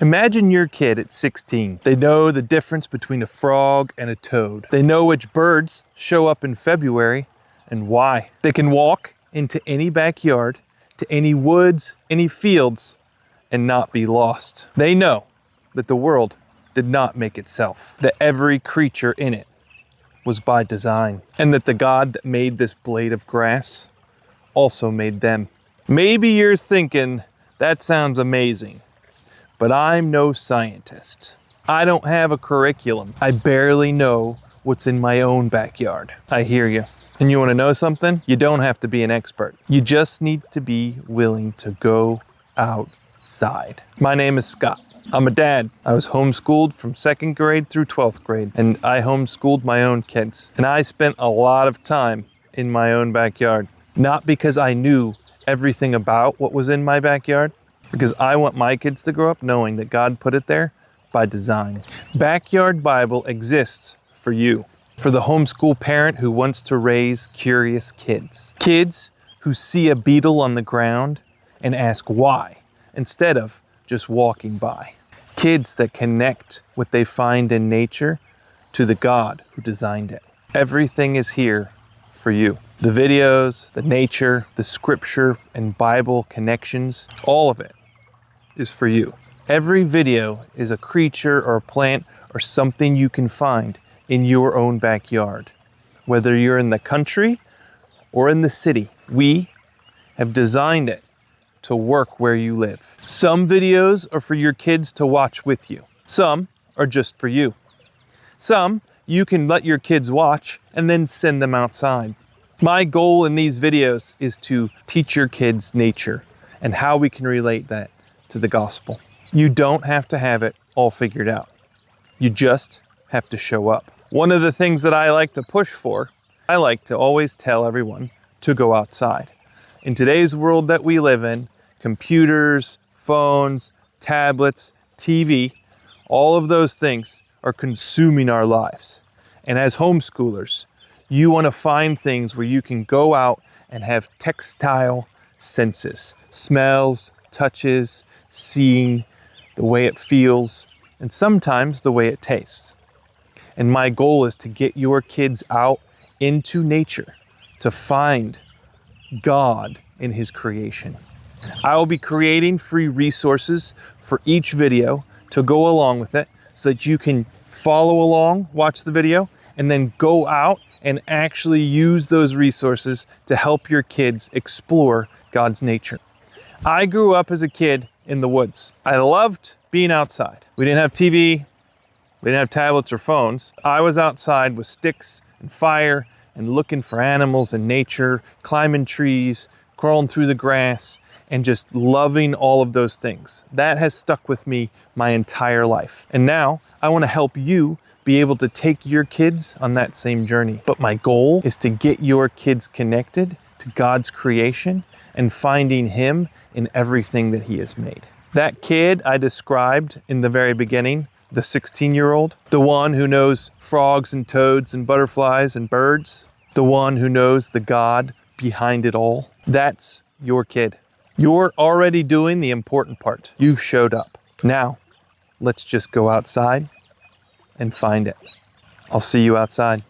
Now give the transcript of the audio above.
Imagine your kid at 16. They know the difference between a frog and a toad. They know which birds show up in February and why. They can walk into any backyard, to any woods, any fields, and not be lost. They know that the world did not make itself, that every creature in it was by design, and that the God that made this blade of grass also made them. Maybe you're thinking, that sounds amazing, but I'm no scientist. I don't have a curriculum. I barely know what's in my own backyard. I hear you. And you want to know something? You don't have to be an expert. You just need to be willing to go outside. My name is Scott. I'm a dad. I was homeschooled from 2nd grade through 12th grade, and I homeschooled my own kids. And I spent a lot of time in my own backyard. Not because I knew everything about what was in my backyard, because I want my kids to grow up knowing that God put it there by design. Backyard Bible exists for you, for the homeschool parent who wants to raise curious kids. Kids who see a beetle on the ground and ask why, instead of just walking by. Kids that connect what they find in nature to the God who designed it. Everything is here for you. The videos, the nature, the scripture and Bible connections, all of it is for you. Every video is a creature or a plant or something you can find in your own backyard. Whether you're in the country or in the city, we have designed it to work where you live. Some videos are for your kids to watch with you. Some are just for you. Some you can let your kids watch and then send them outside. My goal in these videos is to teach your kids nature and how we can relate that to the gospel. You don't have to have it all figured out. You just have to show up. One of the things that I like to push for, I like to always tell everyone to go outside. In today's world that we live in, computers, phones, tablets, TV, all of those things are consuming our lives. And as homeschoolers, you want to find things where you can go out and have tactile senses, smells, touches, seeing, the way it feels, and sometimes the way it tastes. And my goal is to get your kids out into nature to find God in His creation. I will be creating free resources for each video to go along with it so that you can follow along, watch the video, and then go out and actually use those resources to help your kids explore God's nature. I grew up as a kid in the woods. I loved being outside. We didn't have TV, we didn't have tablets or phones. I was outside with sticks and fire and looking for animals and nature, climbing trees, crawling through the grass, and just loving all of those things. That has stuck with me my entire life. And now I want to help you be able to take your kids on that same journey. But my goal is to get your kids connected to God's creation and finding Him in everything that He has made. That kid I described in the very beginning, the 16-year-old, the one who knows frogs and toads and butterflies and birds, the one who knows the God behind it all, that's your kid. You're already doing the important part. You've showed up. Now, let's just go outside and find it. I'll see you outside.